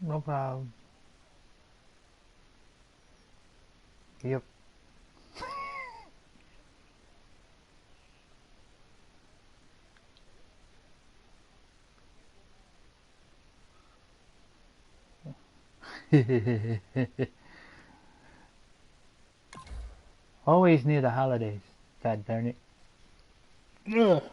No problem. Yep. Always near the holidays. God darn it. Ugh.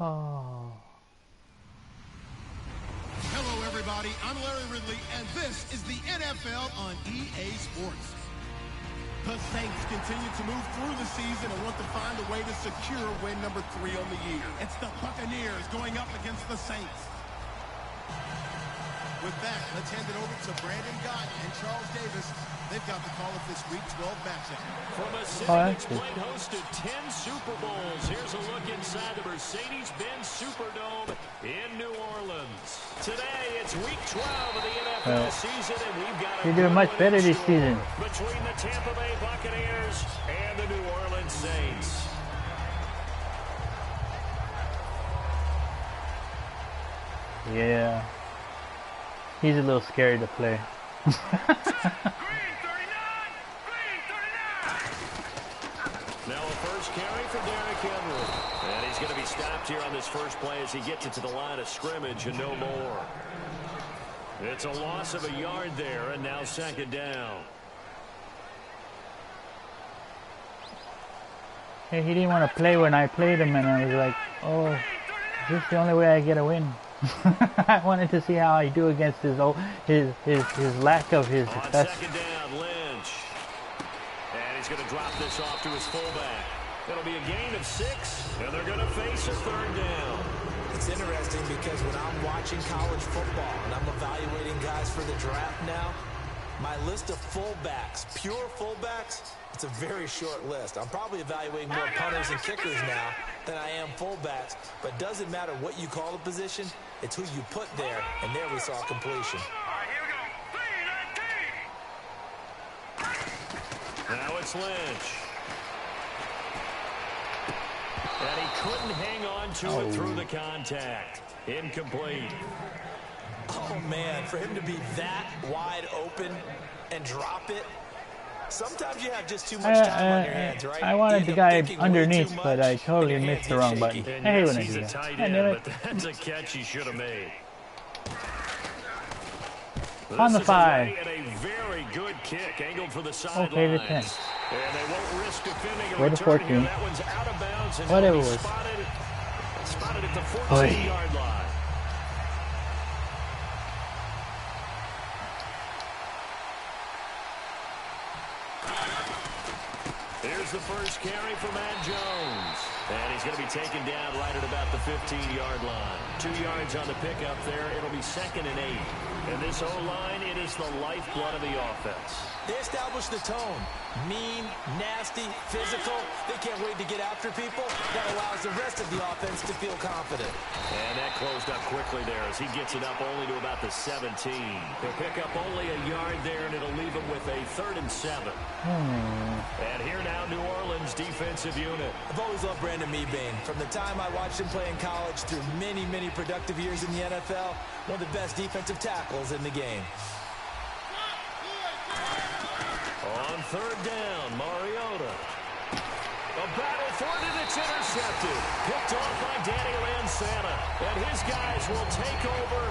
Oh. Hello, everybody. I'm Larry Ridley, and this is the NFL on EA Sports. The Saints continue to move through the season and want to find a way to secure win number 3 on the year. It's the Buccaneers going up against the Saints. With that, let's hand it over to Brandon Gott and Charles Davis. They've got the call of this Week 12 matchup. From a city that's played host to 10 Super Bowls, here's a look inside the Mercedes-Benz Superdome in New Orleans. Today, it's Week 12 of the NFL season, and we've got You're doing much better this season. Between the Tampa Bay Buccaneers and the New Orleans Saints. Yeah. He's a little scary to play. Now a first carry for Derrick Henry. And he's going to be stopped here on this first play as he gets it to the line of scrimmage and no more. It's a loss of a yard there, and now second down. Hey, he didn't want to play when I played him, and I was like, oh, is this the only way I get a win? I wanted to see how I do against his lack of his success. On second down, Lynch. And he's going to drop this off to his fullback. It'll be a gain of 6, and they're going to face a third down. It's interesting because when I'm watching college football and I'm evaluating guys for the draft now, my list of fullbacks, pure fullbacks, it's a very short list. I'm probably evaluating more punters and kickers now than I am fullbacks, but it doesn't matter what you call a position, it's who you put there, and there we saw completion. Now it's Lynch. And he couldn't hang on to it through the contact. Incomplete. Oh, man, for him to be that wide open and drop it, sometimes you have just too much time on your hands, right? I wanted the guy underneath, but I totally missed the wrong button. And I hate yes, when I he's do a that. tight I end, knew it. but that's a catch he should have made. On the 5. And a very good kick angled for the sidelines. Okay, the 10. And they won't risk defending a Go to return 14. here. That one's out of bounds and Whatever it was. spotted at the 14-yard line. Here's the first carry for Matt Jones. And he's going to be taken down right at about the 15-yard line. 2 yards on the pickup there. It'll be 2nd and 8. And this O-line, it is the lifeblood of the offense. They established the tone. Mean, nasty, physical. They can't wait to get after people. That allows the rest of the offense to feel confident. And that closed up quickly there as he gets it up only to about the 17. He'll pick up only a yard there, and it'll leave him with a 3rd and 7. And here now, New Orleans defensive unit. I've always loved Brandon Mebane. From the time I watched him play in college through many, many productive years in the NFL, one of the best defensive tackles in the game. On 3rd down, Mariota. A battle for it, and it's intercepted. Picked off by Danny Lansana. And his guys will take over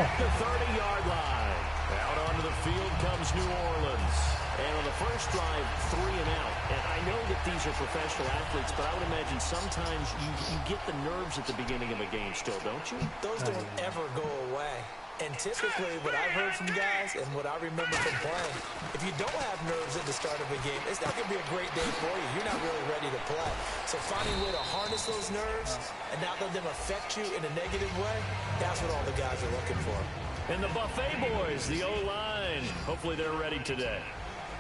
at the 30-yard line. Out onto the field comes New Orleans. And on the first drive, 3 and out. And I know that these are professional athletes, but I would imagine sometimes you get the nerves at the beginning of a game still, don't you? Those don't ever go away. And typically, what I've heard from guys and what I remember from playing, if you don't have nerves at the start of a game, it's not going to be a great day for you. You're not really ready to play. So finding a way to harness those nerves and not let them affect you in a negative way, that's what all the guys are looking for. And the Buffet boys, the O-line, hopefully they're ready today.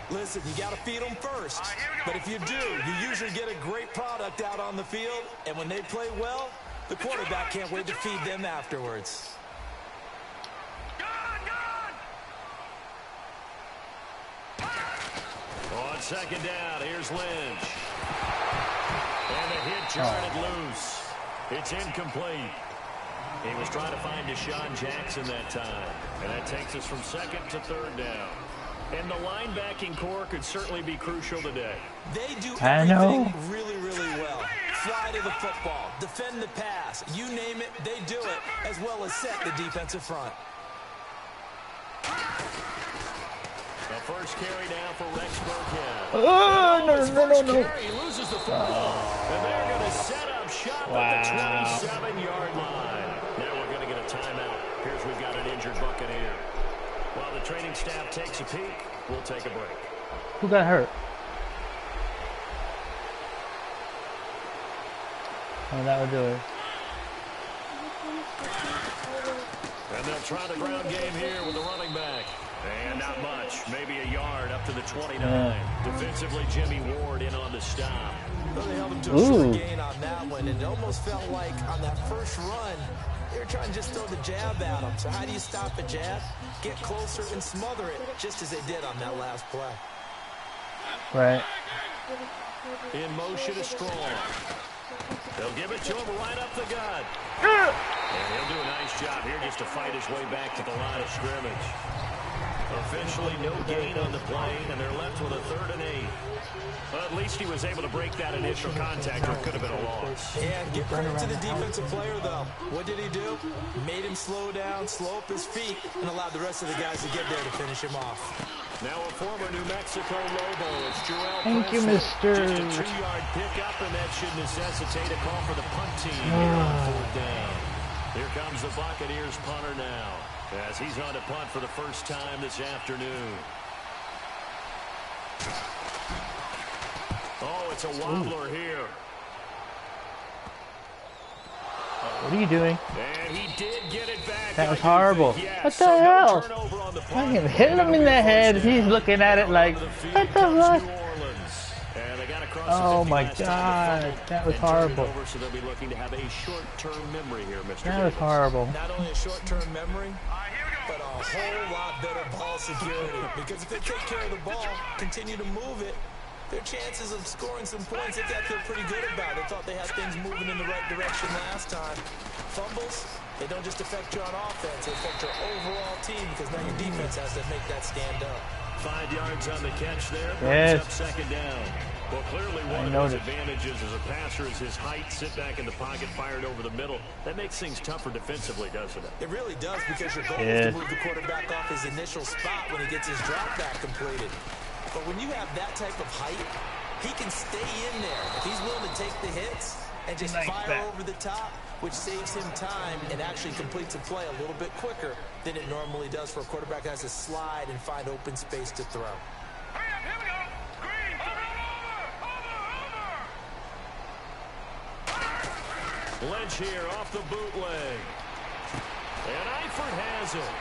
Listen, you got to feed them first. But if you do, you usually get a great product out on the field. And when they play well, the quarterback can't wait to feed them afterwards. On second down, here's Lynch. And the hit charted loose. It's incomplete. He was trying to find Deshaun Jackson that time. And that takes us from second to third down. And the linebacking core could certainly be crucial today. They do everything really, really well. Fly to the football, defend the pass, you name it, they do it, as well as set the defensive front. The first carry now for Rex Burkhead. Oh, no. He loses the football. And they're going to set up shop at the 27-yard line. Now we're going to get a timeout. Here's we've got an injured Buccaneer. While the training staff takes a peek, we'll take a break. Who got hurt? Oh, that would do it. And they'll try the ground game here with the running back. And not much. Maybe a yard up to the 29. Defensively, Jimmy Ward in on the stop. Well, they held him to a short gain on that one, and it almost felt like on that first run, they were trying to just throw the jab at him. So how do you stop a jab? Get closer and smother it, just as they did on that last play. Right. In motion is Strong. They'll give it to him right up the gut. And he'll do a nice job here just to fight his way back to the line of scrimmage. Officially no gain on the play, and they're left with a 3rd and 8. Well, at least he was able to break that initial contact, or it could have been a loss. Yeah, give credit to the defensive player, though. What did he do? Made him slow down, slow up his feet, and allowed the rest of the guys to get there to finish him off. Now a former New Mexico Lobo. It's Joel Thank you, Mr. Just a 2-yard pickup, and that should necessitate a call for the punt team here on 4th down. Here comes the Buccaneers punter now, as he's on to punt for the first time this afternoon. Oh, it's a wobbler here. What are you doing? And he did get it back. That was horrible. Yes. What the hell? Fucking hit him in the head. He's looking at it like, what the fuck? Oh my God, that was horrible. So they'll be looking to have a short-term memory here, Mr. That was horrible. Not only a short-term memory, but a whole lot better ball security. Because if they take care of the ball, continue to move it, their chances of scoring some points, they've got to feel pretty good about. They thought they had things moving in the right direction last time. Fumbles, they don't just affect you on offense, they affect your overall team because now your defense has to make that stand up. 5 yards on the catch there. Yes. Up second down. Well, clearly one of his advantages as a passer is his height, sit back in the pocket, fired over the middle. That makes things tougher defensively, doesn't it? It really does, because your goal is to move the quarterback off his initial spot when he gets his drop back completed. But when you have that type of height, he can stay in there. If he's willing to take the hits and just fire over the top, which saves him time and actually completes a play a little bit quicker than it normally does for a quarterback that has to slide and find open space to throw. Here we go. Green. Over. Lynch here off the bootleg. And Eifert has it.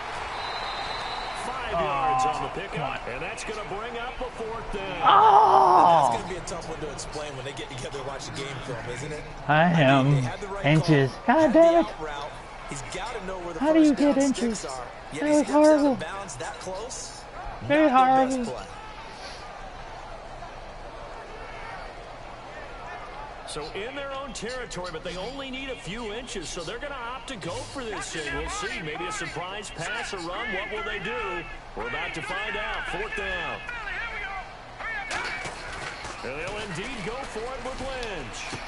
5 yards on the pickup, and that's going to bring up a 4th down. That's going to be a tough one to explain when they get together and watch the game film, isn't it? I am inches. God damn it. He's got to know where the How do you get inches? That was horrible. That close. Very horrible. So in their own territory, but they only need a few inches, so they're going to opt to go for this thing. We'll see. Maybe a surprise pass or run. What will they do? We're about to find out. 4th down. And they'll indeed go for it with Lynch.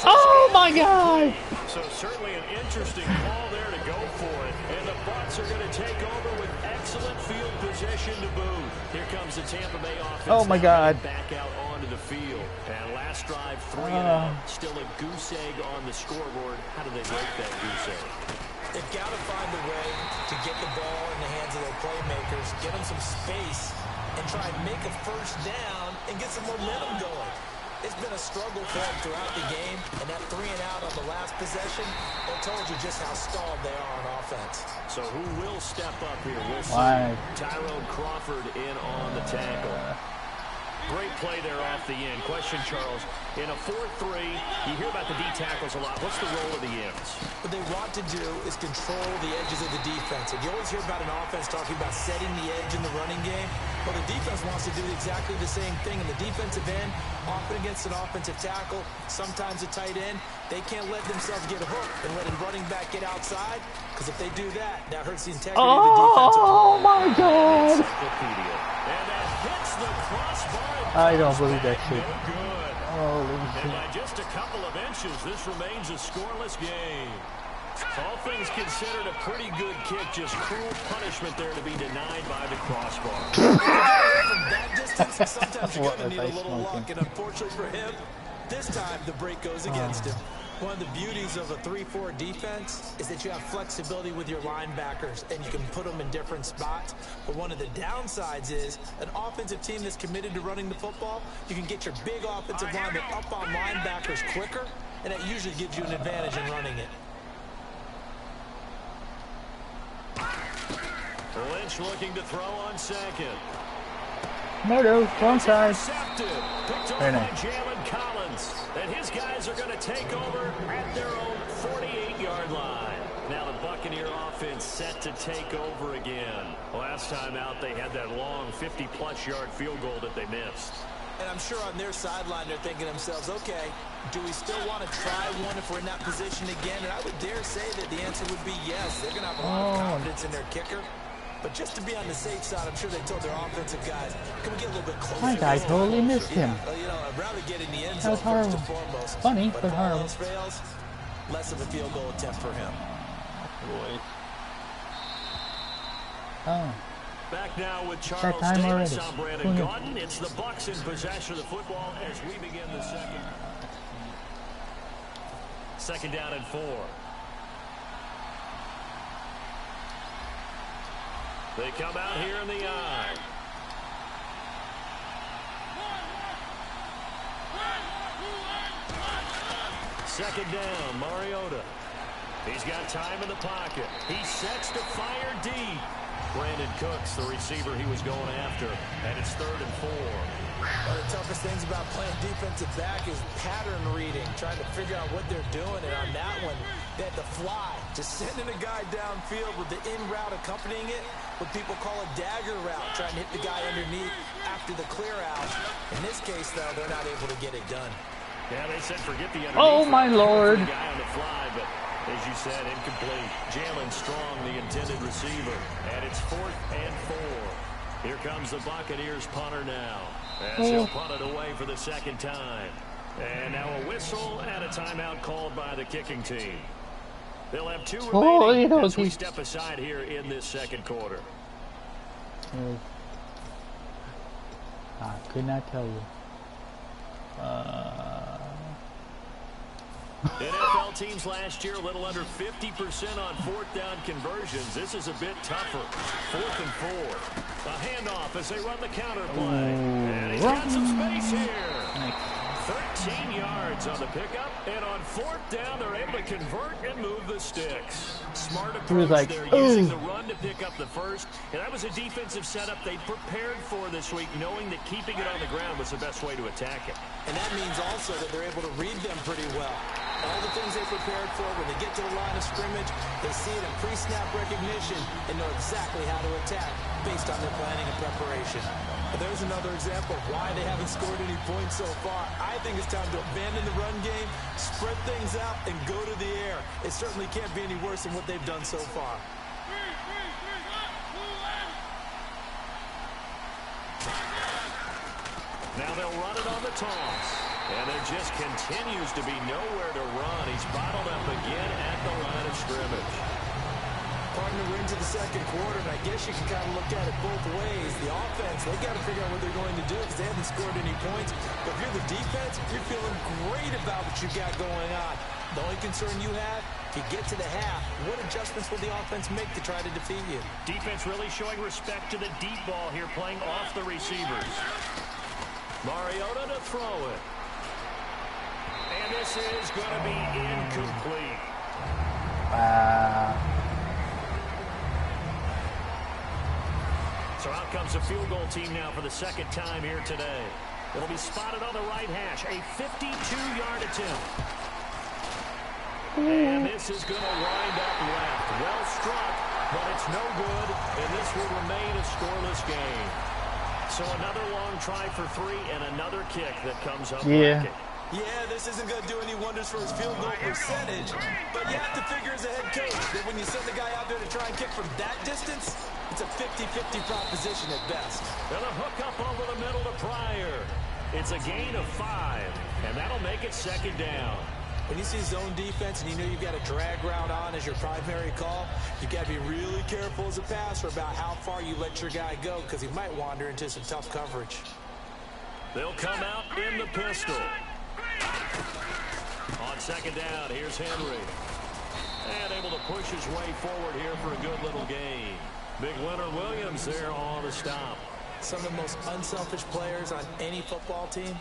Oh my God! So certainly an interesting call there to go for it. And the Bucs are going to take over with excellent field position to boot. Here comes the Tampa Bay offense. Oh my God. Back out onto the field. And last drive, 3 and out. Still a goose egg on the scoreboard. How do they break that goose egg? They've got to find a way to get the ball in the hands of their playmakers, get them some space, and try and make a first down and get some momentum going. It's been a struggle for them throughout the game, and that 3 and out on the last possession, it told you just how stalled they are on offense. So who will step up here? We'll see. Tyrone Crawford in on the tackle. Great play there off the end. Question, Charles, in a 4-3, you hear about the D tackles a lot. What's the role of the ends? What they want to do is control the edges of the defense. And you always hear about an offense talking about setting the edge in the running game. Well, the defense wants to do exactly the same thing. In the defensive end, often against an offensive tackle, sometimes a tight end, they can't let themselves get hooked and let a running back get outside. Because if they do that, that hurts the integrity of the defensive line. Oh my God! And that hits the crossbar. I don't believe that shit. No good. Holy And shit. by just a couple of inches, this remains a scoreless game. All things considered, a pretty good kick. Just cruel punishment there to be denied by the crossbar. From that distance, sometimes you're going to need a little luck. And unfortunately for him, this time the break goes against him. One of the beauties of a 3-4 defense is that you have flexibility with your linebackers and you can put them in different spots. But one of the downsides is an offensive team that's committed to running the football, you can get your big offensive lineman up on linebackers quicker, and that usually gives you an advantage in running it. Lynch looking to throw on second. No, wrong side. Very nice. Jalen Collins. And his guys are going to take over at their own 48-yard line. Now the Buccaneer offense set to take over again. Last time out, they had that long 50-plus yard field goal that they missed. And I'm sure on their sideline, they're thinking to themselves, okay, do we still want to try one if we're in that position again? And I would dare say that the answer would be yes. They're going to have a lot of confidence in their kicker. But just to be on the safe side, I'm sure they told their offensive guys, can we get a little bit closer? My guy totally missed him. You know, I'd rather get in the end That zone was first horrible. and foremost. Funny, but if all horrible. else fails, less of a field goal attempt for him. Oh. Back now with That Charles time Davis already. on Brandon Gaudin. It's the Bucs in possession of the football as we begin the second. Second down and 4. They come out here in the eye. Second down, Mariota. He's got time in the pocket. He sets to fire deep. Brandon Cooks, the receiver he was going after, and it's 3rd and 4. One of the toughest things about playing defensive back is pattern reading, trying to figure out what they're doing. And on that one, they had to fly, just sending a guy downfield with the in route accompanying it, what people call a dagger route, trying to hit the guy underneath after the clear out. In this case, though, they're not able to get it done. Yeah, they said forget the underneath. Oh, my Lord. The guy on the fly, but as you said, incomplete. Jalen Strong, the intended receiver, and it's 4th and 4. Here comes the Buccaneers punter now, as he'll punt it away for the second time. And now a whistle and a timeout called by the kicking team. They'll have 2 remaining as we step aside here in this second quarter. I could not tell you. NFL teams last year a little under 50% on 4th down conversions. This is a bit tougher. 4th and 4. A handoff as they run the counter play. And he's got some space here. 13 yards on the pickup. And on 4th down, they're able to convert and move the sticks. Smart approach like, there, using the run to pick up the first. And that was a defensive setup they prepared for this week, knowing that keeping it on the ground was the best way to attack it. And that means also that they're able to read them pretty well. All the things they prepared for, when they get to the line of scrimmage, they see it in pre-snap recognition and know exactly how to attack based on their planning and preparation. But there's another example of why they haven't scored any points so far. I think it's time to abandon the run game, spread things out, and go to the air. It certainly can't be any worse than what they've done so far. Now they'll run it on the toss. And there just continues to be nowhere to run. second quarter, and I guess you can kind of look at it both ways. The offense, they got to figure out what they're going to do because they haven't scored any points. But if you're the defense, you're feeling great about what you got going on. The only concern you have, if you get to the half, what adjustments will the offense make to try to defeat you? Defense really showing respect to the deep ball here, playing off the receivers. Mariota to throw it. And this is going to be incomplete. So out comes the field goal team now for the second time here today. It'll be spotted on the right hash. A 52-yard attempt. And this is going to wind up left. Well struck, but it's no good. And this will remain a scoreless game. So another long try for 3 and another kick that comes up. Yeah. Yeah, this isn't going to do any wonders for his field goal percentage, but you have to figure as a head coach that when you send the guy out there to try and kick from that distance, it's a 50-50 proposition at best. And a hook up over the middle to Pryor. It's a gain of 5, and that'll make it second down. When you see zone defense and you know you've got a drag route on as your primary call, you've got to be really careful as a passer about how far you let your guy go because he might wander into some tough coverage. They'll come out in the pistol. On second down, here's Henry. And able to push his way forward here for a good little gain. Big Leonard Williams there on the stop. Some of the most unselfish players on any football team,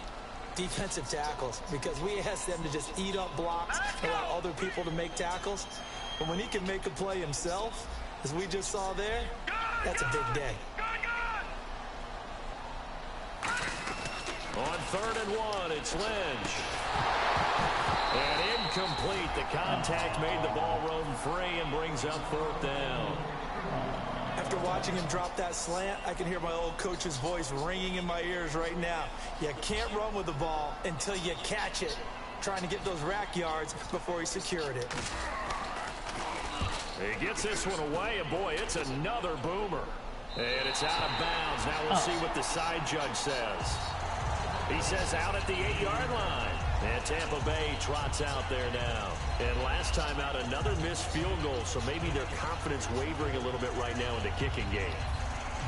defensive tackles, because we ask them to just eat up blocks, allow other people to make tackles. But when he can make a play himself, as we just saw there, that's a big day. On 3rd and 1, it's Lynch. And incomplete. The contact made the ball roam free and brings up 4th down. After watching him drop that slant, I can hear my old coach's voice ringing in my ears right now. You can't run with the ball until you catch it. Trying to get those rack yards before he secured it. He gets this one away, and boy, it's another boomer. And it's out of bounds. Now we'll see what the side judge says. He says out at the 8-yard line. And Tampa Bay trots out there now. And last time out, another missed field goal, so maybe their confidence wavering a little bit right now in the kicking game.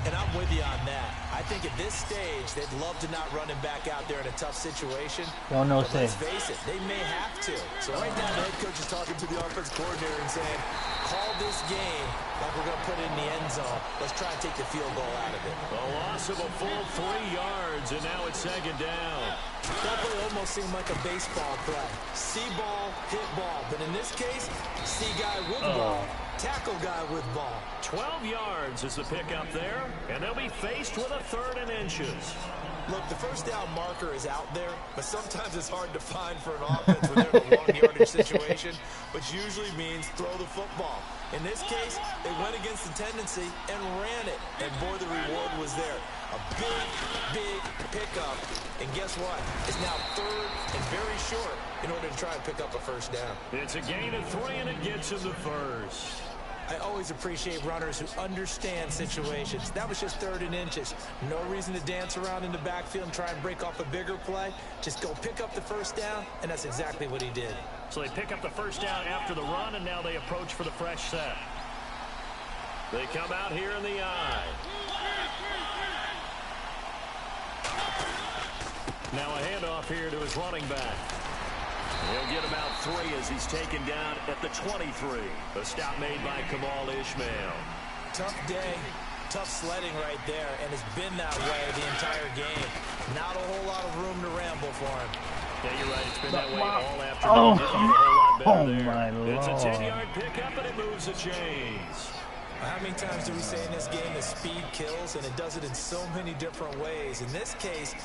And I'm with you on that. I think at this stage, they'd love to not run him back out there in a tough situation. Don't know, but let's face it, they may have to. So right now, the head coach is talking to the offense coordinator and saying, call this game like we're going to put it in the end zone. Let's try and take the field goal out of it. A loss of a full 3 yards, and now it's second down. That play almost seemed like a baseball play. See ball, hit ball. But in this case, see guy with ball, tackle guy with ball. 12 yards is the pickup there, and they'll be faced with a 3rd and inches. Look, the first down marker is out there, but sometimes it's hard to find for an offense when they're in a long yardage situation, which usually means throw the football. In this case, they went against the tendency and ran it, and boy, the reward was there. A big, big pickup, and guess what? It's now 3rd and very short in order to try and pick up a first down. It's a gain of 3, and it gets him the first. I always appreciate runners who understand situations. That was just 3rd and inches. No reason to dance around in the backfield and try and break off a bigger play. Just go pick up the first down, and that's exactly what he did. So they pick up the first down after the run, and now they approach for the fresh set. They come out here in the eye. Now a handoff here to his running back. He'll get about 3 as he's taken down at the 23. A stop made by Kamal Ishmael. Tough day, tough sledding right there, and it's been that way the entire game. Not a whole lot of room to ramble for him. Yeah, you're right. It's been that way all afternoon. My Lord. It's a 10-yard pickup, and it moves the chains. How many times do we say in this game that speed kills, and it does it in so many different ways? In this case,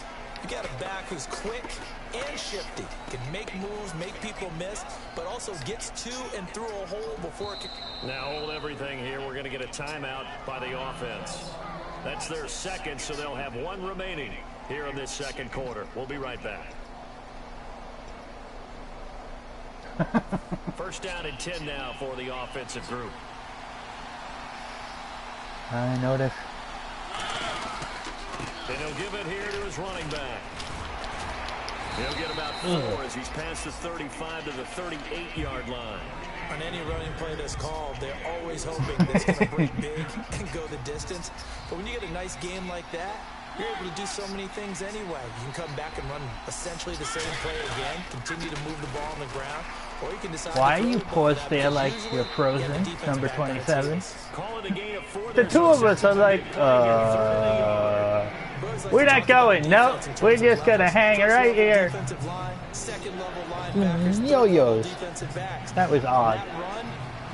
you got a back who's quick and shifty, can make moves, make people miss, but also gets to and through a hole before it can. Now hold everything here. We're going to get a timeout by the offense. That's their second, so they'll have 1 remaining here in this second quarter. We'll be right back. First down and 10 now for the offensive group. I noticed. And he'll give it here to his running back. He'll get about 4 as he's past the 35 to the 38-yard line. On any running play that's called, they're always hoping that it's going to break big and go the distance. But when you get a nice game like that, you're able to do so many things anyway. You can come back and run essentially the same play again, continue to move the ball on the ground, or you can decide. Why are you paused there like you're frozen, number 27? The two of us are like, we're not going. Nope, we're just going to hang right here. Yo-yos. That was odd.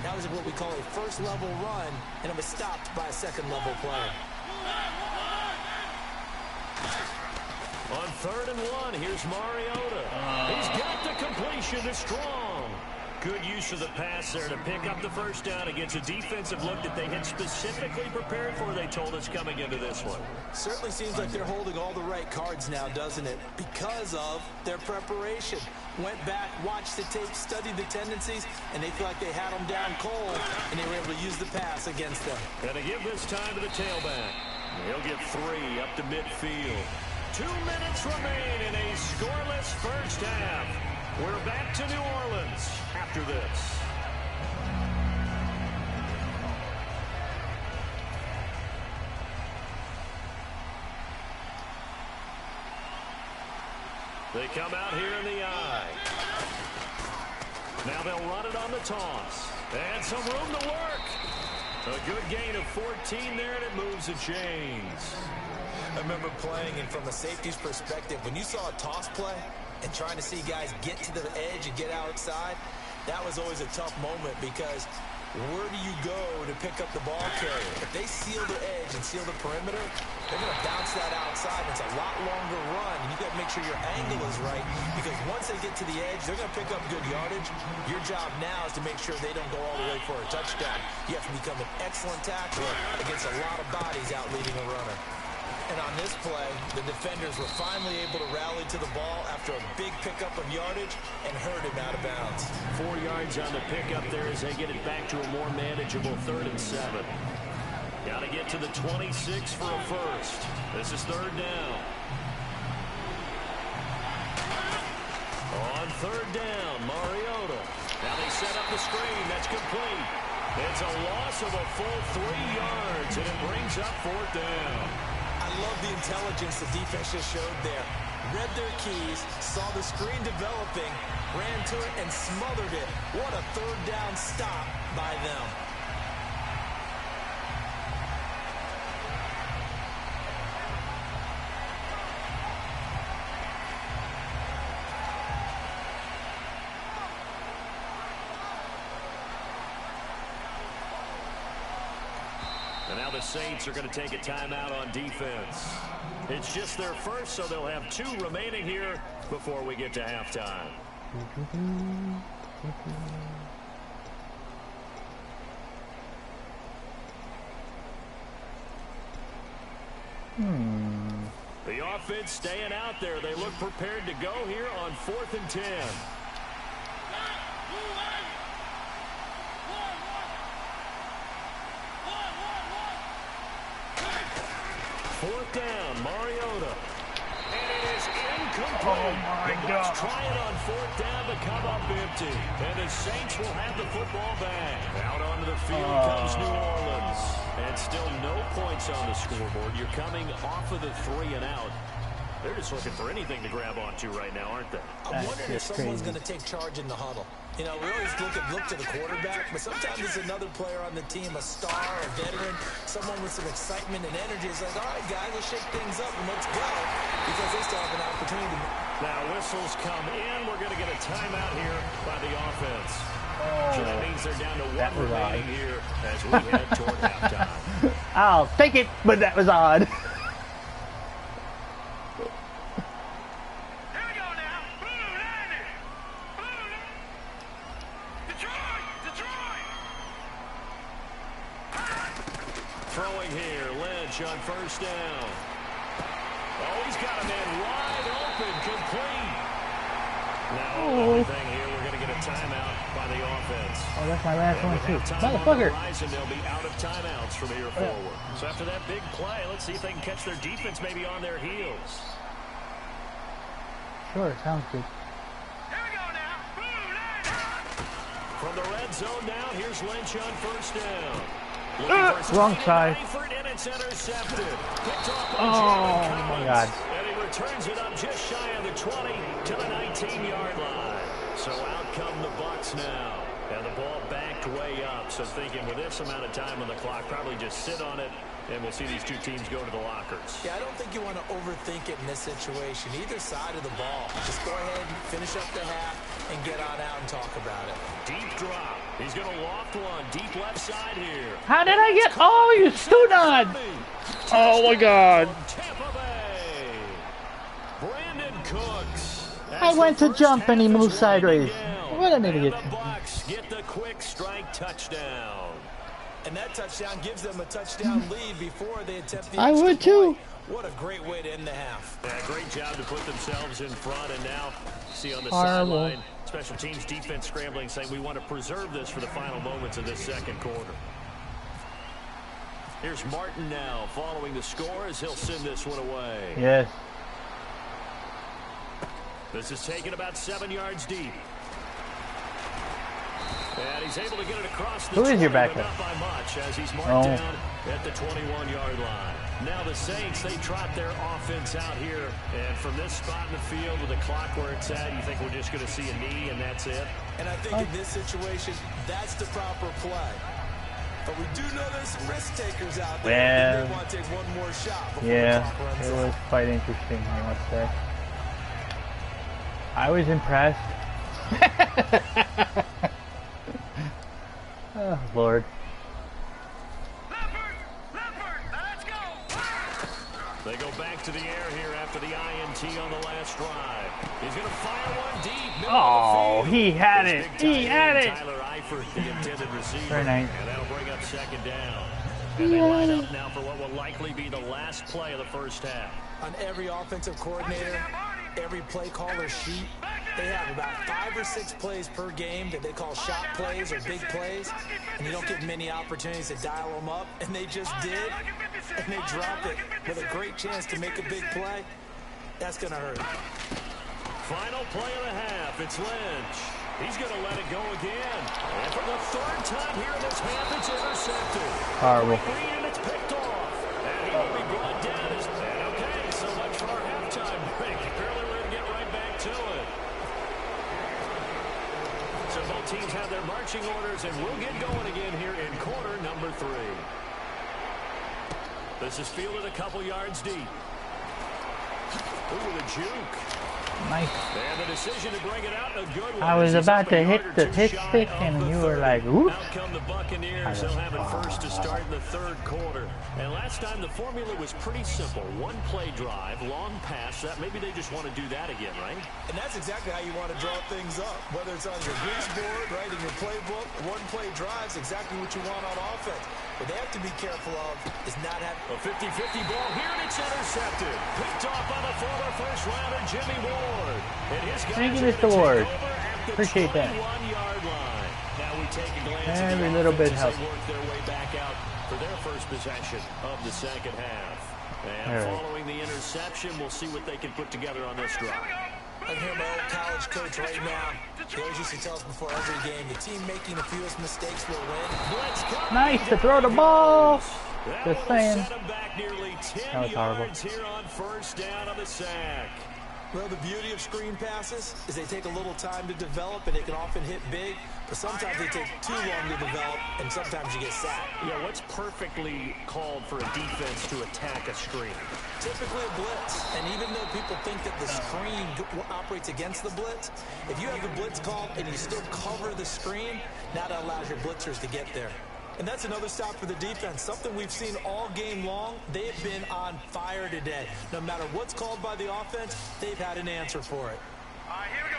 That was what we call a first-level run, and it was stopped by a second-level player. On 3rd and 1, here's Mariota. He's got the completion to Strong. Good use of the pass there to pick up the first down against a defensive look that they had specifically prepared for, they told us, coming into this one. Certainly seems like they're holding all the right cards now, doesn't it? Because of their preparation. Went back, watched the tape, studied the tendencies, and they feel like they had them down cold, and they were able to use the pass against them. Gonna give this time to the tailback. He'll get 3 up to midfield. 2 minutes remain in a scoreless first half. We're back to New Orleans after this. They come out here in the eye. Now they'll run it on the toss. And some room to work. A good gain of 14 there, and it moves the chains. I remember playing, and from a safety's perspective, when you saw a toss play and trying to see guys get to the edge and get outside, that was always a tough moment because where do you go to pick up the ball carrier? If they seal the edge and seal the perimeter, they're going to bounce that outside, and it's a lot longer run, and you got to make sure your angle is right because once they get to the edge, they're going to pick up good yardage. Your job now is to make sure they don't go all the way for a touchdown. You have to become an excellent tackler against a lot of bodies out leading a runner. And on this play, the defenders were finally able to rally to the ball after a big pickup of yardage and hurt him out of bounds. 4 yards on the pickup there as they get it back to a more manageable 3rd and 7. Got to get to the 26 for a first. This is 3rd down. On 3rd down, Mariota. Now they set up the screen. That's complete. It's a loss of a full 3 yards, and it brings up 4th down. I love the intelligence the defense just showed there. Read their keys, saw the screen developing, ran to it, and smothered it. What a 3rd down stop by them. And now the Saints are going to take a timeout on defense. It's just their first, so they'll have 2 remaining here before we get to halftime. The offense staying out there. They look prepared to go here on 4th and 10. 4th down, Mariota. And it is incomplete. Oh, my God. Let's try it on 4th down to come up empty. And the Saints will have the football back. Out onto the field comes New Orleans. And still no points on the scoreboard. You're coming off of the 3 and out. They're just looking for anything to grab onto right now, aren't they? I'm wondering if someone's going to take charge in the huddle. You know, we always look to the quarterback, but sometimes it's another player on the team, a star, a veteran, someone with some excitement and energy. It's like, all right, guys, let's shake things up and let's go, because they still have an opportunity. Now whistles come in. We're going to get a timeout here by the offense. So that means they're down to 1 remaining here as we head toward halftime. I'll take it, but that was odd. Throwing here, Lynch on 1st down. Oh, he's got a man wide open, complete. Now, another thing here, we're going to get a timeout by the offense. Oh, that's my last one, too. Motherfucker. And they'll be out of timeouts from here forward. So after that big play, let's see if they can catch their defense maybe on their heels. Sure, sounds good. From the red zone now, here's Lynch on first down. Wrong side. And it's intercepted. Picked off by Oh my God. And he returns it up just shy of the 20 to the 19-yard line. So out come the Bucs now. And the ball backed way up. So thinking with this amount of time on the clock, probably just sit on it, and we'll see these two teams go to the lockers. Yeah, I don't think you want to overthink it in this situation. Either side of the ball. Just go ahead and finish up the half and get on out and talk about it. Deep drop. He's going to loft one. Deep left side here. How did I get? Oh, you stunad! Oh my God. Tampa Bay. Brandon Cooks. I went to jump and he moved sideways. What an idiot. The Bucs get the quick strike touchdown. And that touchdown gives them a touchdown lead before they attempt the I extra would too. point. What a great way to end the half. Yeah, great job to put themselves in front, and now see on the Horrible. sideline, special teams defense scrambling, saying we want to preserve this for the final moments of this second quarter. Here's Martin now following the score as he'll send this one away. Yes. This is taken about 7 yards deep. And he's able to get it across the 20, Who is your but backup? not by much as he's marked Oh. down at the 21-yard line. Now the Saints, they trot their offense out here. And from this spot in the field with the clock where it's at, you think we're just going to see a knee and that's it? And I think in this situation, that's the proper play. But we do know there's some risk takers out there. Well, They want to take one more shot before yeah, the clock runs it out. was quite interesting, I must say. I was impressed. Oh, Lord. They go back to the air here after the INT on the last drive. He's going to fire one deep. Middle Oh, of the field. he had It's it. big He tight had end it. Tyler Eifert, the intended receiver. Very nice. And that'll bring up second down. And they line up now for what will likely be the last play of the first half. On every offensive coordinator, every play caller sheet, they have about 5 or 6 plays per game that they call shot plays or big plays, and you don't get many opportunities to dial them up, and they just did, and they drop it with a great chance to make a big play. That's going to hurt. Final play of the half. It's Lynch. He's going to let it go again. And for the third time here in this half, it's intercepted. Horrible. And it's picked off. And he will be brought down. Okay, so much for our halftime break. Apparently we're going to get right back to it. So both teams have their marching orders, and we'll get going again here in quarter number 3. This is fielded a couple yards deep. Ooh, the juke. Nice. And the decision to bring it out, a good one. I was This is about up a to hit yard or the two pitch shy stick of and the you were 30. like, oops. Out come the Buccaneers. They'll have it first to start in the third quarter. And last time the formula was pretty simple. One play drive, long pass. That maybe they just want to do that again, right? And that's exactly how you want to draw things up. Whether it's on your grease board, right, in your playbook, one play drives exactly what you want on offense. What they have to be careful of is not have A 50-50 ball here, and it's intercepted. Picked off by the former first-rounder Jimmy Ward. And his guys Thank you, are Mr. gonna take Ward. over at the Appreciate that. 21-yard line. Now we take a glance at Every the little bit offense as helps. they work their way back out for their first possession of the second half. And All right. following the interception, we'll see what they can put together on this drive. I can hear my old college coach right now. He always used to tell us before every game, the team making the fewest mistakes will win. Blitz coming. Nice to throw the ball. That Just one will saying. set him back nearly 10 That was horrible. yards here on first down on the sack. Well, the beauty of screen passes is they take a little time to develop, and they can often hit big, but sometimes they take too long to develop, and sometimes you get sacked. Yeah, what's perfectly called for a defense to attack a screen? Typically a blitz, and even though people think that the screen operates against the blitz, if you have the blitz called and you still cover the screen, now that allows your blitzers to get there. And that's another stop for the defense, something we've seen all game long. They've been on fire today. No matter what's called by the offense, they've had an answer for it. All right, here we go.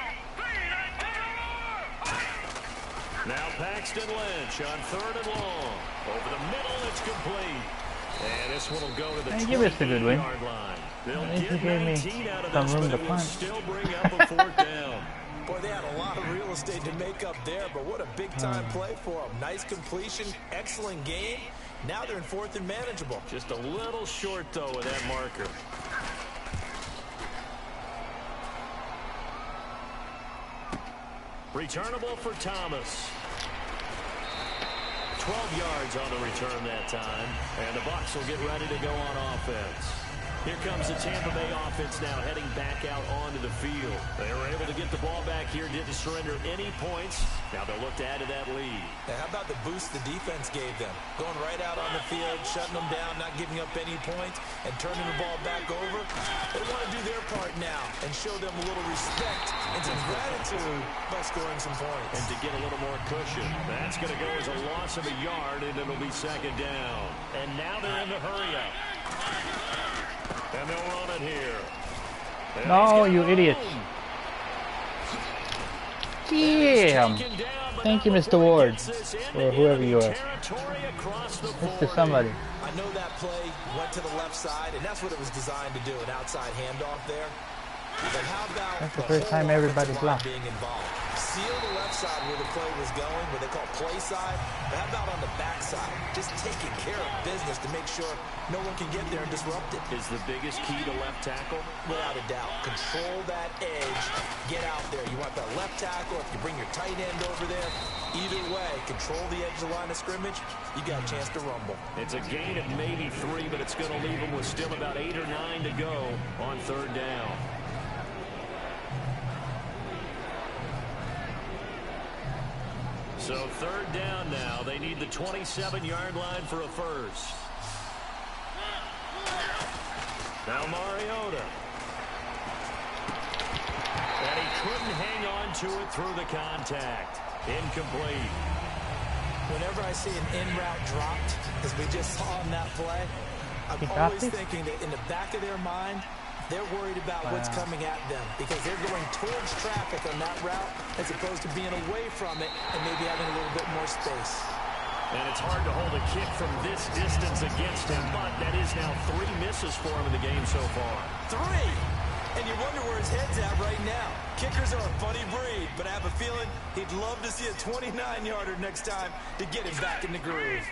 Now Paxton Lynch on 3rd and long. Over the middle, it's complete. And this one will go to the Hey, give us a good win. 28-yard line. They'll At least get you gave me 19 out of some this, room but to it will punt. still bring up a 4th down. Boy, they had a lot of real estate to make up there, but what a big-time play for them. Nice completion, excellent game. Now they're in 4th and manageable. Just a little short, though, with that marker. Returnable for Thomas. 12 yards on the return that time. And the Bucs will get ready to go on offense. Here comes the Tampa Bay offense now heading back out onto the field. They were able to get the ball back here, didn't surrender any points. Now they'll look to add to that lead. Now, how about the boost the defense gave them? Going right out on the field, shutting them down, not giving up any points, and turning the ball back over. They want to do their part now and show them a little respect and some gratitude by scoring some points. And to get a little more cushion. That's going to go as a loss of a yard, and it'll be second down. And now they're in the hurry-up. And they'll run it here. And no, you idiots. Damn. Thank you, Mr. Ward. Or whoever you are. Mr. Somebody. I know that play went to the left side, and that's what it was designed to do, an outside handoff there. But how about that's the first time everybody blocked. Being involved? Seal the left side where the play was going, what they call play side. But how about on the back side? Just taking care of business to make sure no one can get there and disrupt it. Is the biggest key to left tackle? Without a doubt. Control that edge. Get out there. You want that left tackle. If you bring your tight end over there, either way, control the edge of the line of scrimmage, you got a chance to rumble. It's a gain of maybe 3, but it's going to leave them with still about 8 or 9 to go on third down. So third down now. They need the 27-yard line for a first. Now Mariota. And he couldn't hang on to it through the contact. Incomplete. Whenever I see an in-route dropped, as we just saw on that play, I'm always thinking that in the back of their mind, they're worried about what's coming at them because they're going towards traffic on that route as opposed to being away from it and maybe having a little bit more space. And it's hard to hold a kick from this distance against him, but that is now 3 misses for him in the game so far. 3! And you wonder where his head's at right now. Kickers are a funny breed, but I have a feeling he'd love to see a 29-yarder next time to get him back in the groove.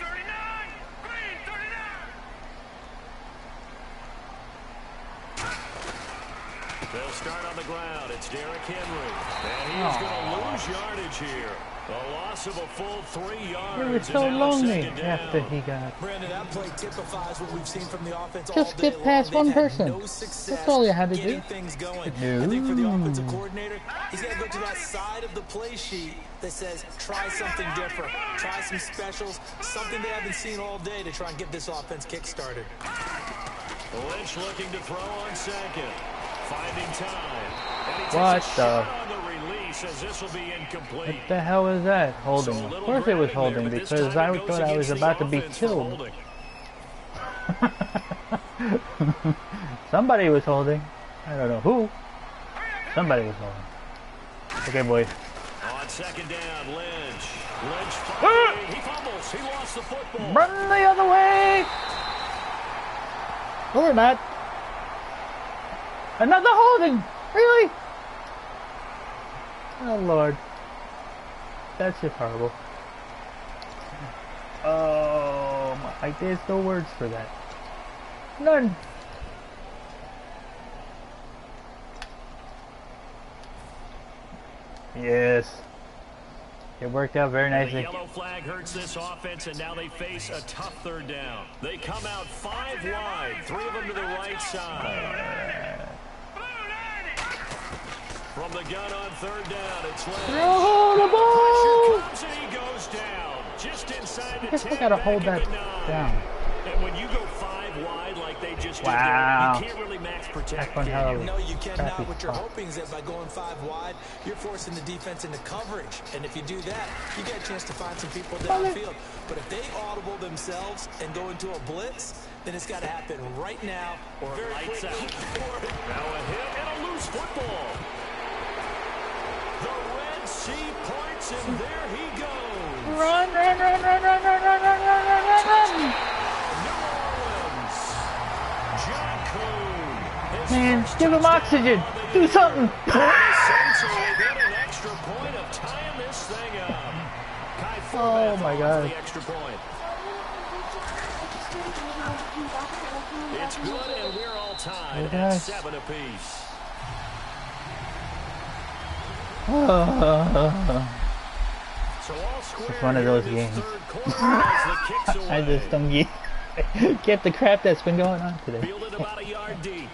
They'll start on the ground. It's Derrick Henry. And he's going to lose yardage here. A loss of a full 3 yards. It was so lonely after he got. Brandon, that play typifies what we've seen from the offense just all day get past long. one person. No success that's all you had to do. Things going. No. I think for the offensive coordinator, he's got to go to that side of the play sheet that says, try something different. Try some specials, something they haven't seen all day to try and get this offense kick-started. Lynch looking to throw on second. Finding time. And he takes what a shot on the release as this will be incomplete. What the hell was that? Holding. So of course it was holding there, because I thought I was about to be killed. Somebody was holding. I don't know who. Somebody was holding. Okay, boys. On second down, Lynch. Lynch fumbling. He fumbles. He lost the football. Run the other way. Or not. Another holding! Really? Oh, Lord. That's just horrible. Oh, my. There's no words for that. None. Yes. It worked out very nicely. The yellow flag hurts this offense, and now they face a tough third down. They come out 5 wide, 3 of them to the right side. From the gun on third down, it's Lynch. Throw the ball! Pressure comes and he goes down. Just inside the 10. I guess I gotta hold that down. And when you go 5 wide like they just did, wow. you can't really max protect. No, you cannot. What you're hoping is that by going 5 wide, you're forcing the defense into coverage. And if you do that, you get a chance to find some people downfield. But if they audible themselves and go into a blitz, then it's got to happen right now or lights out. Now a hit and a loose football. The Red Sea parts, and there he goes. Run, run, run, run, run, run, run, run, run, run, run, run. New Orleans. John Kuhn. Man, give him oxygen. Do something. The Saints are within an extra point of tying this thing up. Oh my God. The extra point. It's good, and we're all tied at 7 apiece. It's one of those games. I just don't get the crap that's been going on today. Fielded about a yard deep.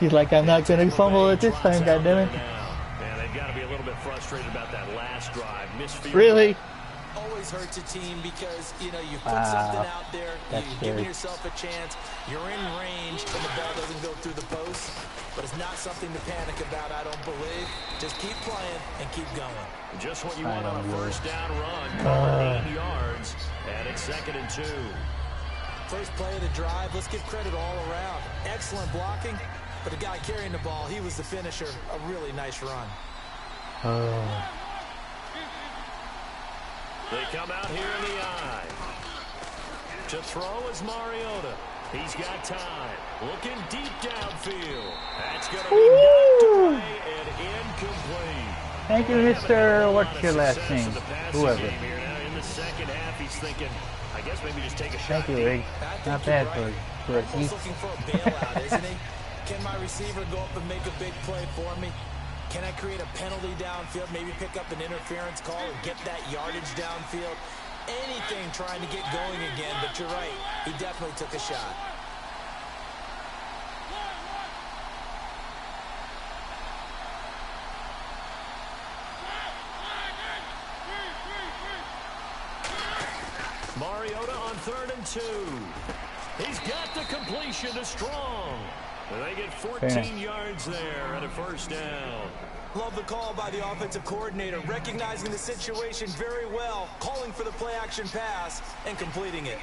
He's like, I'm not going to fumble it this time, goddammit. Yeah, they've got to be a little bit frustrated about that last drive. Misfield. Really? Always hurts a team because, you know, you put something out there, you're giving yourself a chance, you're in range, and the ball doesn't go through the post. But it's not something to panic about, I don't believe. Just keep playing and keep going. Just what you want on a first down run. 8 yards, and it's 2nd and 2. First play of the drive, let's give credit all around. Excellent blocking, but the guy carrying the ball, he was the finisher. A really nice run. They come out here in the eye. To throw is Mariota. He's got time. Looking deep downfield. That's going to be knocked away and incomplete. Thank you, Mr. What's your last name? Whoever. In the second half, he's thinking, I guess maybe just take a shot. Thank you, Riggs. Not bad for a He's looking for a bailout, isn't he? Can my receiver go up and make a big play for me? Can I create a penalty downfield, maybe pick up an interference call and get that yardage downfield? Anything trying to get going again, but you're right. He definitely took a shot. Mariota on 3rd and 2. He's got the completion to Strong. They get 14 yards there and a first down. Love the call by the offensive coordinator, recognizing the situation very well, calling for the play-action pass and completing it.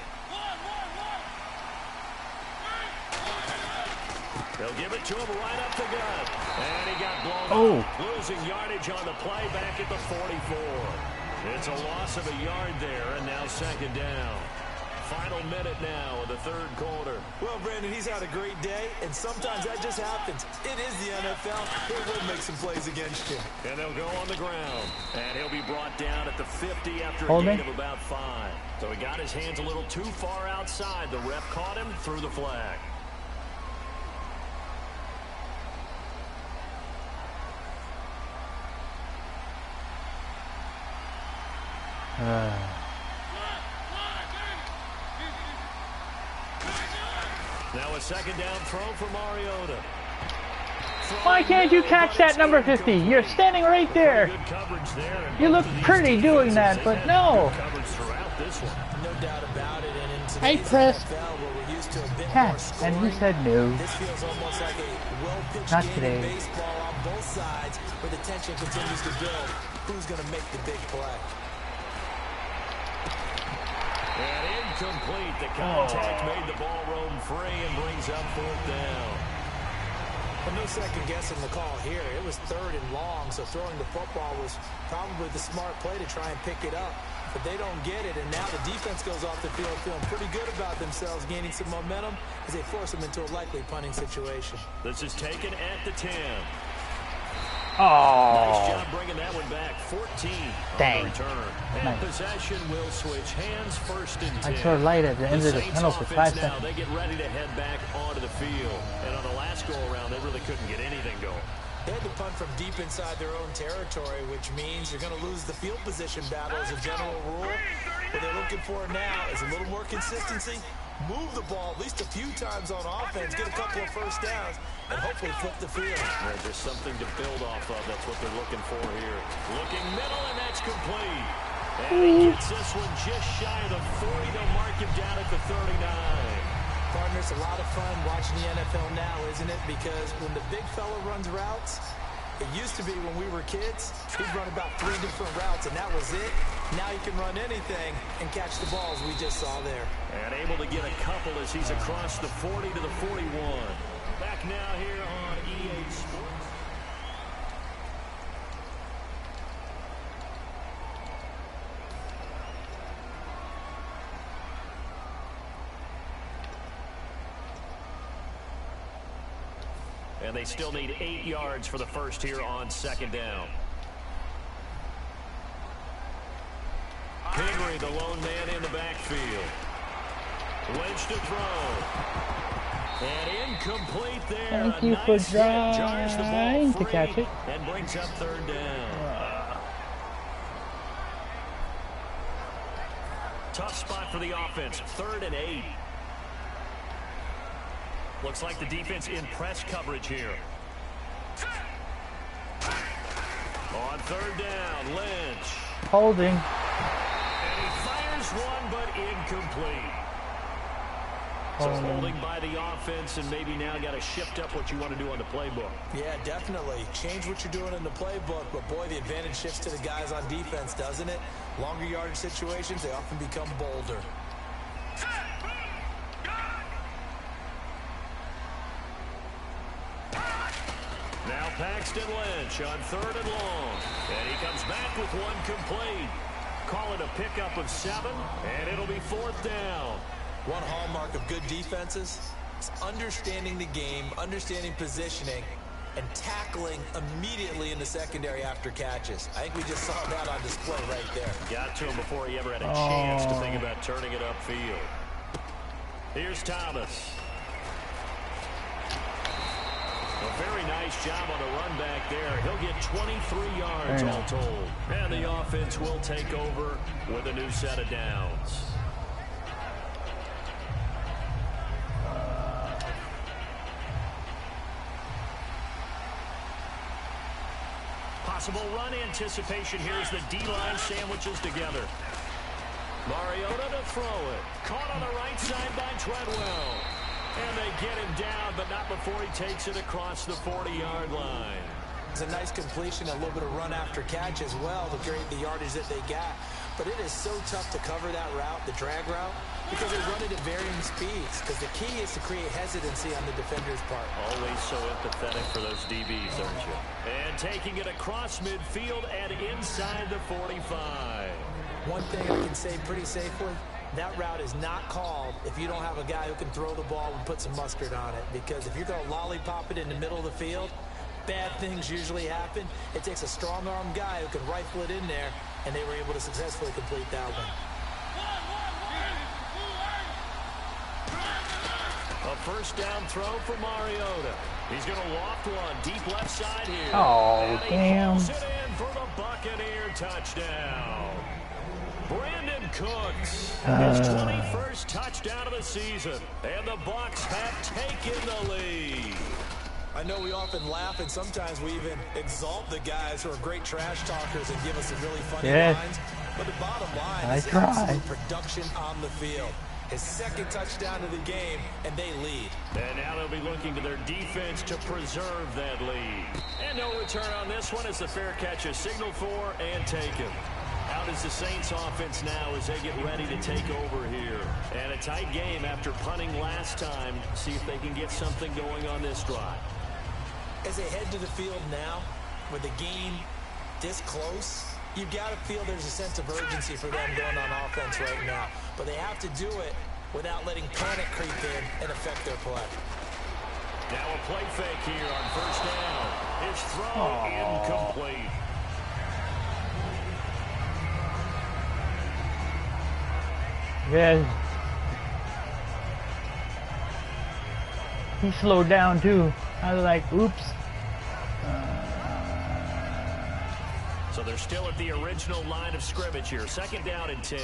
They'll give it to him right up the gut. And he got blown up, losing yardage on the play back at the 44. It's a loss of a yard there, and now 2nd down. Final minute now of the 3rd quarter. Well, Brandon, he's had a great day, and sometimes that just happens. It is the NFL. It will make some plays against you. And they'll go on the ground. And he'll be brought down at the 50 after a gain of about 5. So he got his hands a little too far outside. The ref caught him, threw the flag. Now a 2nd down throw for Mariota. Why can't you catch that number 50? You're standing right there. You look pretty doing that, but no. No doubt about it. And I pressed catch, and he said no. This feels almost like a well-pitched Not game today. of baseball on both sides, where the tension continues to build. Who's going to make the big play? And incomplete. The contact made the ball roam free and brings up 4th down. Well, no second guessing the call here. It was 3rd and long, so throwing the football was probably the smart play to try and pick it up. But they don't get it, and now the defense goes off the field feeling pretty good about themselves, gaining some momentum as they force them into a likely punting situation. This is taken at the 10. Oh, Nice job bringing that one back. 14 dang. on the return. And Nice. possession will switch hands, 1st and 10. I saw light at the end of the Saints tunnel for offense 5 now, seconds. they get ready to head back onto the field. And on the last go-around, they really couldn't get anything going. They had to punt from deep inside their own territory, which means you're going to lose the field position battle as a general rule. What they're looking for now is a little more consistency, move the ball at least a few times on offense, get a couple of first downs, and hopefully flip the field. There's just something to build off of. That's what they're looking for here. Looking middle, and that's complete. And he gets this one just shy of the 40. They'll mark him down at the 39. Partners, a lot of fun watching the NFL now, isn't it? Because when the big fella runs routes, it used to be when we were kids, he'd run about 3 different routes, and that was it. Now he can run anything and catch the balls we just saw there. And able to get a couple as he's across the 40 to the 41. Back now here on EA Sports. And they still need 8 yards for the first here on 2nd down. Henry, the lone man in the backfield. Lynch to throw. And incomplete there. Thank you for trying to catch it. And brings up third down. Tough spot for the offense. 3rd and 8. Looks like the defense in press coverage here. On 3rd down, Lynch. Holding. And he fires one, but incomplete. So holding by the offense, and maybe now got to shift up what you want to do on the playbook. Yeah, definitely. Change what you're doing in the playbook, but boy, the advantage shifts to the guys on defense, doesn't it? Longer yardage situations, they often become bolder. Now Paxton Lynch on 3rd and long. And he comes back with one complete. Call it a pickup of 7, and it'll be 4th down. One hallmark of good defenses is understanding the game, understanding positioning, and tackling immediately in the secondary after catches. I think we just saw that on display right there. Got to him before he ever had a chance to think about turning it upfield. Here's Thomas. A very nice job on the run back there. He'll get 23 yards all told. And the offense will take over with a new set of downs. Possible run anticipation here as the D-line sandwiches together. Mariota to throw it. Caught on the right side by Treadwell. And they get him down, but not before he takes it across the 40-yard line. It's a nice completion, a little bit of run after catch as well to create the yardage that they got. But it is so tough to cover that route, the drag route, because they run it at varying speeds. Because the key is to create hesitancy on the defender's part. Always so empathetic for those DBs, aren't you? And taking it across midfield and inside the 45. One thing I can say pretty safely, that route is not called if you don't have a guy who can throw the ball and put some mustard on it. Because if you're going to lollipop it in the middle of the field, bad things usually happen. It takes a strong-arm guy who can rifle it in there, and they were able to successfully complete that one. A first down throw for Mariota. He's going to loft one deep left side here. Oh, damn. He pulls it in for the Buccaneer touchdown. Brandon Cooks, his 21st touchdown of the season, and the Bucs have taken the lead. I know we often laugh, and sometimes we even exalt the guys who are great trash talkers and give us some really funny lines. But the bottom line is absolute production on the field. His 2nd touchdown of the game, and they lead. And now they'll be looking to their defense to preserve that lead. And no return on this one as the fair catch is signaled for and taken. Out is the Saints offense now as they get ready to take over here. And a tight game after punting last time. See if they can get something going on this drive. As they head to the field now, with the game this close, you've got to feel there's a sense of urgency for them going on offense right now. But they have to do it without letting panic creep in and affect their play. Now a play fake here on first down. His throw incomplete. Yeah. He slowed down too. I was like, oops. So they're still at the original line of scrimmage here. 2nd down and 10.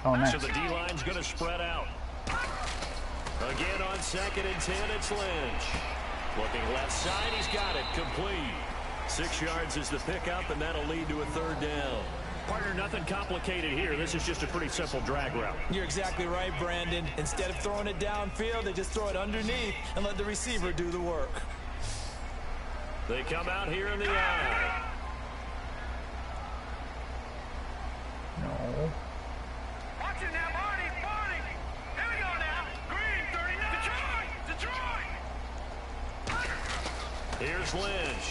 Oh, nice. So the D-line's going to spread out. Again on 2nd and 10, it's Lynch. Looking left side, he's got it. Complete. 6 yards is the pickup, and that'll lead to a 3rd down. Partner, nothing complicated here. This is just a pretty simple drag route. You're exactly right, Brandon. Instead of throwing it downfield, they just throw it underneath and let the receiver do the work. They come out here in the eye. No. Watch it now, Marty. Here we go now. Green, 39. Detroit. Here's Lynch.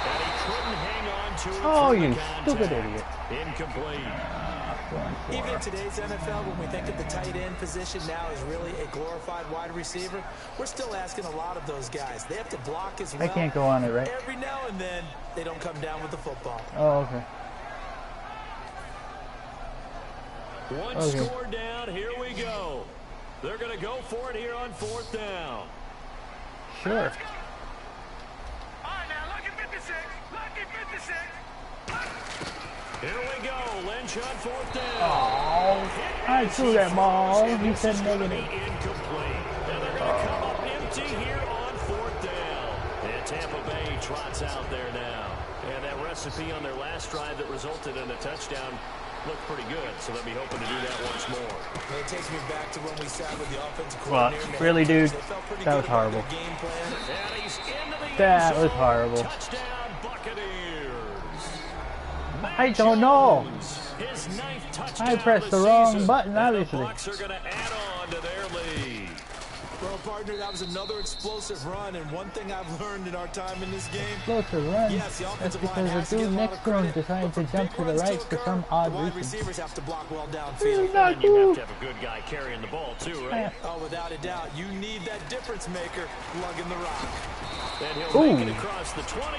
And he couldn't hang on to it. Oh, you stupid idiot. Incomplete. Even in today's NFL, when we think of the tight end position now as really a glorified wide receiver, we're still asking a lot of those guys. They have to block as well. I can't go on it, right? Every now and then, they don't come down with the football. Oh, okay. One score down. Here we go. They're going to go for it here on 4th down. Sure. All right, now, lucky 56. Lucky 56. Here we go. Lynch on 4th down. Oh, I threw that ball. He said negative. Incomplete. And they're going to come up empty here on 4th down. And Tampa Bay trots out there now. And that recipe on their last drive that resulted in a touchdown looked pretty good, so they'll be hoping to do that once more. It takes me back to when we sat with the offensive Well, coordinator. really, dude, that was horrible. That was horrible. Touchdown, Buccaneers. I don't know. His 9th touchdown I pressed the this wrong season, button, and obviously. The Bucs are going to add on to their lead. Well, partner, that was another explosive run, and one thing I've learned in our time in this game. Explosive run. Yes, the That's offensive line because has the to get dude a lot next of to him credit, decided but to for jump big to the runs right to for occur, some odd the wide reason. receivers have to block well This downfield. is not And you have cool. to have a good guy carrying the ball, too, right? Oh, without a doubt, you need that difference maker lugging the rock. And he'll Ooh. make it across the 20.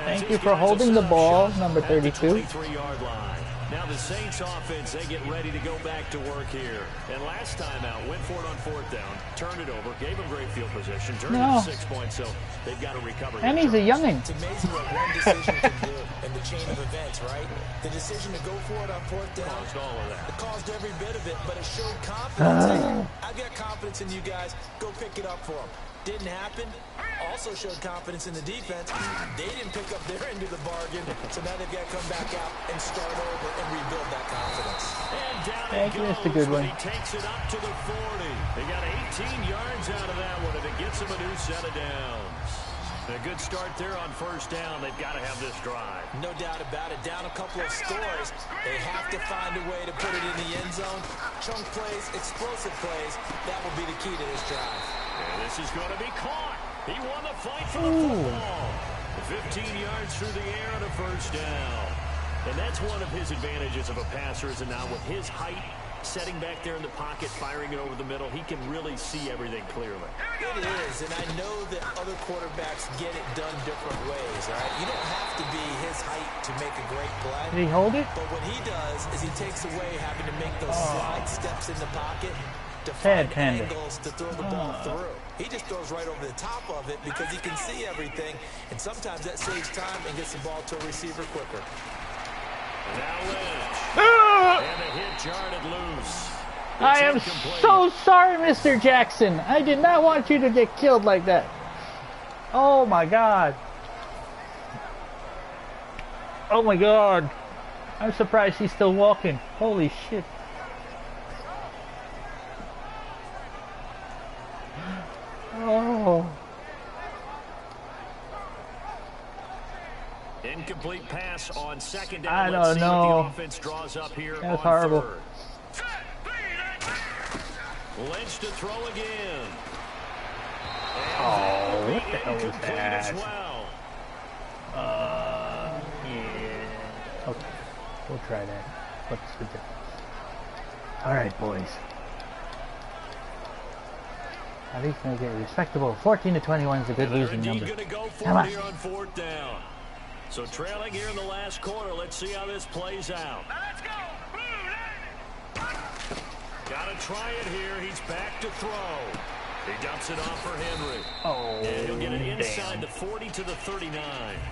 Thank you for holding the ball, number 32. 23-yard line. Now the Saints offense, they get ready to go back to work here. And last time out, went for it on 4th down, turned it over, gave them great field position, turned it to 6 points, so they've got to recover. And he's a youngin'. It's amazing what one decision can do in the chain of events, right? The decision to go for it on 4th down Caused all of that. It caused every bit of it, but it showed confidence. Hey, I've got confidence in you guys. Go pick it up for them. Didn't happen. Also showed confidence in the defense. They didn't pick up their end of the bargain, so now they've got to come back out and start over and rebuild that confidence. And down Thank it you, goes, Mr. Goodwin. but he takes it up to the 40. They got 18 yards out of that one, and it gets them a new set of downs. A good start there on 1st down. They've got to have this drive. No doubt about it. Down a couple of scores. They have to find a way to put it in the end zone. Chunk plays, explosive plays. That will be the key to this drive. And this is going to be caught. He won the fight for the football. 15 yards through the air on a 1st down. And that's one of his advantages of a passer, is now with his height, setting back there in the pocket, firing it over the middle, he can really see everything clearly. It is, and I know that other quarterbacks get it done different ways, all right? You don't have to be his height to make a great play. Did he hold it? But what he does is he takes away having to make those slide steps in the pocket to Sad find panda. angles to throw the ball through. He just throws right over the top of it because he can see everything, and sometimes that saves time and gets the ball to a receiver quicker. Now Lynch. And a hit jarred it loose. I am so sorry, Mr. Jackson. I did not want you to get killed like that. Oh my God. Oh my God. I'm surprised he's still walking. Holy shit. Oh. Incomplete pass on 2nd down. I Let's don't see know. what the offense draws up here That was on horrible. 3rd. Lynch to throw again. Oh, what the hell was Incomplete that? as well. Yeah. Okay. We'll try that. What's the difference? Alright, boys. At least make it respectable. 14-21 is a good losing They're number. indeed going to go for Come it on. here on 4th down. So trailing here in the last quarter. Let's see how this plays out. Let's go. Got to try it here. He's back to throw. He dumps it off for Henry. Oh, And he'll get it inside damn. the 40 to the 39.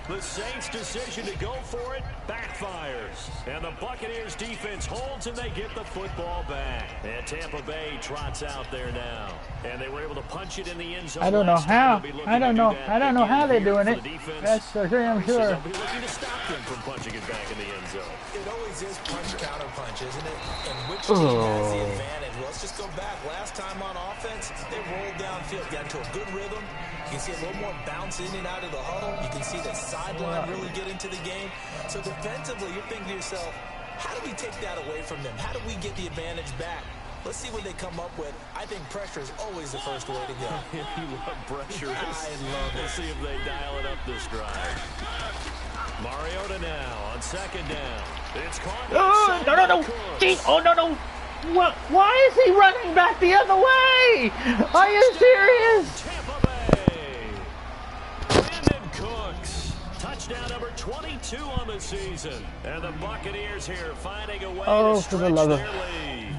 The Saints' decision to go for it backfires. And the Buccaneers' defense holds and they get the football back. And Tampa Bay trots out there now. And they were able to punch it in the end zone. I don't know last time. how. They'll be looking I don't to do know. that I don't know again how they're here doing for it. the defense. That's for sure, I'm sure. They'll be looking to stop them from punching it back in the end zone. It always is punch-counter punch, isn't it? And which team has the advantage? Well, let's just go back. Last time on offense, they rolled downfield, got into a good rhythm. You can see a little more bounce in and out of the huddle. You can see the sideline really get into the game. So defensively, you're thinking to yourself, how do we take that away from them? How do we get the advantage back? Let's see what they come up with. I think pressure is always the first way to go. You love pressure. I love it. We'll see if they dial it up this drive. Mariota now on 2nd down. It's caught. Oh, no. Gee, oh, no. What? Why is he running back the other way? Are you serious? Tampa Bay. Brandon Cooks. Touchdown. now number 22 on the season. And the Buccaneers here finding a way to for the stretch love of their lead.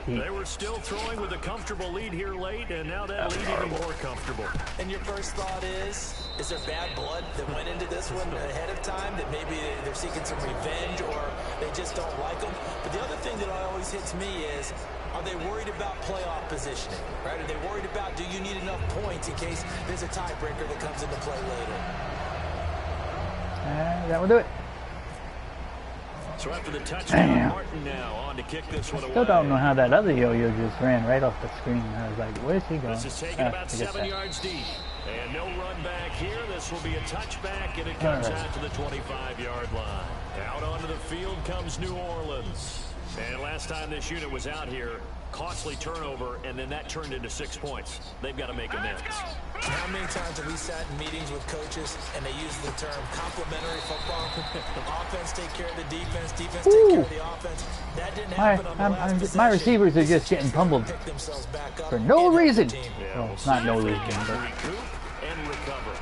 They were still throwing with a comfortable lead here late, and now that lead even more comfortable. And your first thought is there bad blood that went into this one ahead of time, that maybe they're seeking some revenge or they just don't like them? But the other thing that always hits me is, are they worried about playoff positioning, right? Are they worried about, do you need enough points in case there's a tiebreaker that comes into play later? That will do it. So after the touchdown, Martin now on to kick this one away. Still don't know how that other yo-yo just ran right off the screen. I was like, where's he going? This is taken about 7 yards deep. And no run back here. This will be a touchback, and it comes out to the 25-yard line. Out onto the field comes New Orleans. And last time this unit was out here, costly turnover, and then that turned into 6 points. They've got to make amends. How many times have we sat in meetings with coaches and they use the term complementary football? Offense take care of the defense, defense take care of the offense. That didn't happen on the last possession. My receivers are just getting pummeled for no reason. Yeah, Well, not no reason, but recoup and recover.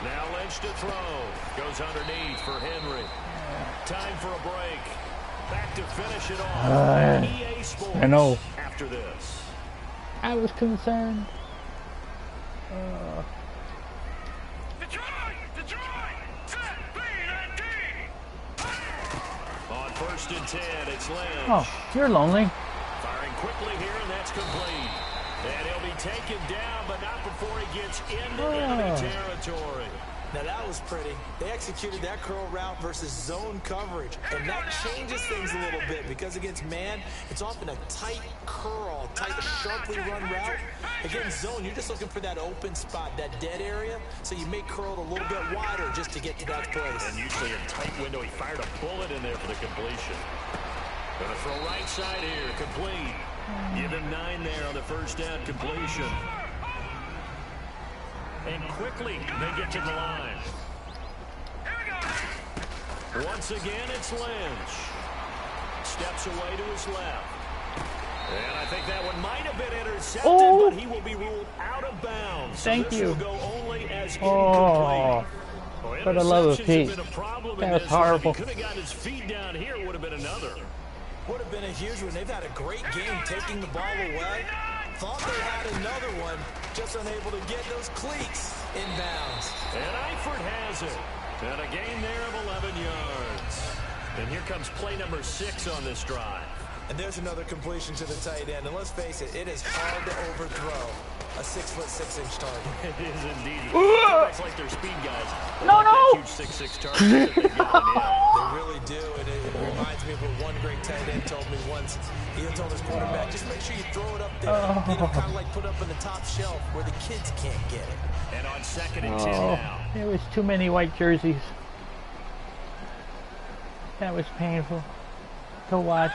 Now Lynch to throw. Goes underneath for Henry. Time for a break. Back to finish it off. EA Sports I know. After this. I was concerned. Detroit! Set, beat, and D! On 1st and 10, it's Lynch. Oh, you're lonely. Firing quickly here, and that's complete. And he'll be taken down, but not before he gets into enemy territory. Now that was pretty. They executed that curl route versus zone coverage, and that changes things a little bit because against man, it's often a tight curl, tight, sharply run route. Against zone, you're just looking for that open spot, that dead area, so you may curl it a little bit wider just to get to that place. And usually a tight window. He fired a bullet in there for the completion. Gonna throw right side here, complete. Give him 9 there on the first down completion. And quickly, they get to the line. Once again, it's Lynch. Steps away to his left. And I think that one might have been intercepted, but he will be ruled out of bounds. Thank you. Will go only as incomplete. For the love of Pete. That was horrible. Could have got his feet down here, would have been another. Would have been a huge one. They've had a great game taking the ball away. Thought they had another one, just unable to get those cleats inbounds. And Eifert has it. And a gain there of 11 yards. And here comes play number 6 on this drive. And there's another completion to the tight end. And let's face it, it is hard to overthrow a 6'6" target. It is indeed. It's like they're speed guys. No. Huge 6'6" target. They really do. And it reminds me of what one great tight end told me once. He told his quarterback, just make sure you throw it up there. Kind of like put up in the top shelf where the kids can't get it. And on 2nd and 10 now. There was too many white jerseys. That was painful to watch.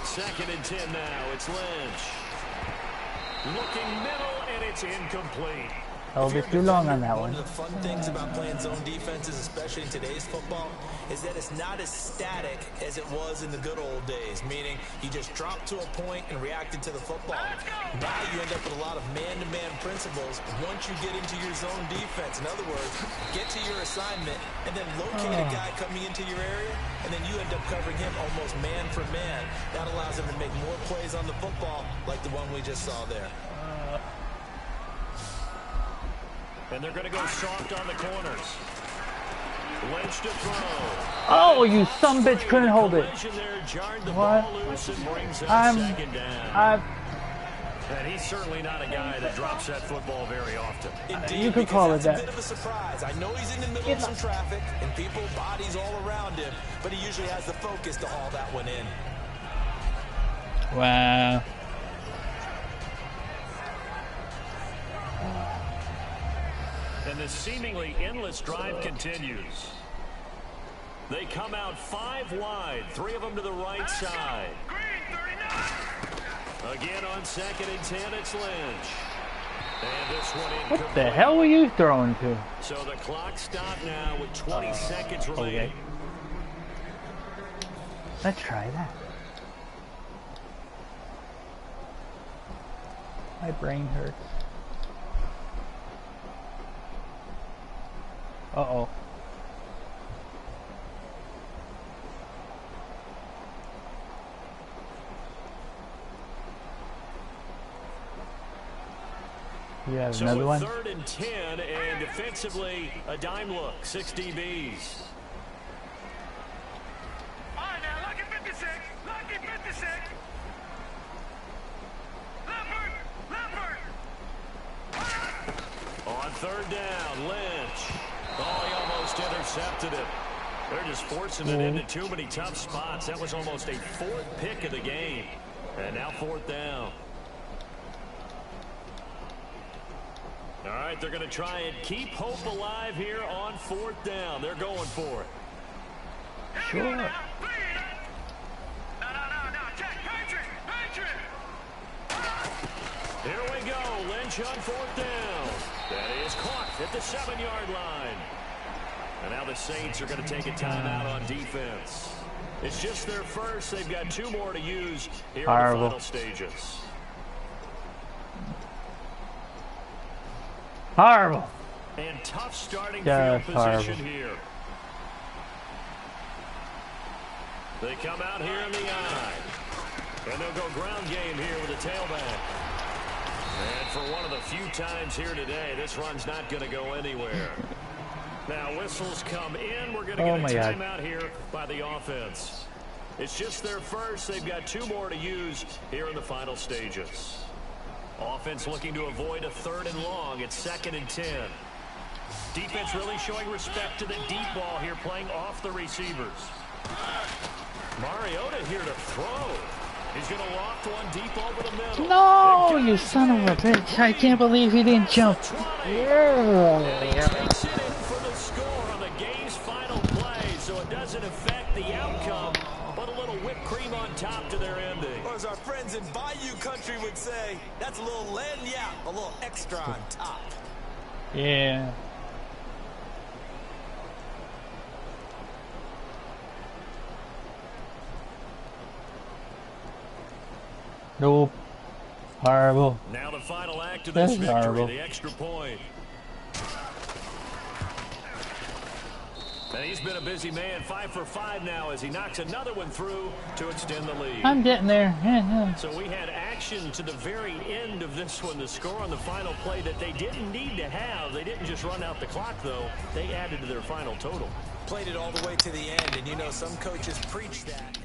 2nd and 10 now. It's Lynch. Looking middle, and it's incomplete. Held it too long on that one. One of the fun things about playing zone defenses, especially in today's football, is that it's not as static as it was in the good old days, meaning you just drop to a point and reacted to the football. Now you end up with a lot of man-to-man principles once you get into your zone defense. In other words, get to your assignment and then locate a guy coming into your area, and then you end up covering him almost man for man. That allows him to make more plays on the football like the one we just saw there. And they're going to go soft on the corners. Lynch to throw. Oh, you sumbitch couldn't hold it. What? And he's certainly not a guy that drops that football very often. Indeed, you could call it that. A bit of a surprise. I know he's in the middle of some traffic and people, bodies all around him, but he usually has the focus to haul that one in. Wow. And the seemingly endless drive continues. They come out 5 wide, 3 of them to the right side. Again on 2nd and 10, it's Lynch. And this one incomplete. What the hell were you throwing to? So the clock stopped now with 20 seconds remaining. Okay. Let's try that. My brain hurts. Uh-oh. You have another one? 3rd and 10, and defensively, a dime look, 6 DBs. All right, now, lucky 56. Lucky 56. Leopard. On 3rd down, Lynch. Oh, he almost intercepted it. They're just forcing it into too many tough spots. That was almost a 4th pick of the game. And now 4th down. All right, they're going to try and keep hope alive here on 4th down. They're going for it. Sure. No. Check. Patriot. Here we go. Lynch on 4th down. That is caught at the 7-yard line. And now the Saints are going to take a timeout on defense. It's just their first. They've got 2 more to use here in the final stages. Horrible. And tough starting field position here. They come out here in the eye. And they'll go ground game here with a tailback. And for one of the few times here today, this run's not going to go anywhere. Now whistles come in. We're going to get a timeout here by the offense. It's just their first. They've got 2 more to use here in the final stages. Offense looking to avoid a 3rd and long. It's 2nd and 10. Defense really showing respect to the deep ball here, playing off the receivers. Mariota here to throw. He's going to loft one deep over the middle. No, you son of a bitch. I can't believe he didn't jump. And he takes it in for the score on the game's final play, so it doesn't affect the outcome, but a little whipped cream on top to their ending. Or as our friends in Bayou Country would say, that's a little lagniappe, a little extra on top. Yeah. Nope. Horrible. Now the final act of this victory, horrible. The extra point. And he's been a busy man, 5 for 5 now as he knocks another one through to extend the lead. I'm getting there. Yeah. So we had action to the very end of this one, the score on the final play that they didn't need to have. They didn't just run out the clock, though. They added to their final total. Played it all the way to the end, and you know some coaches preach that.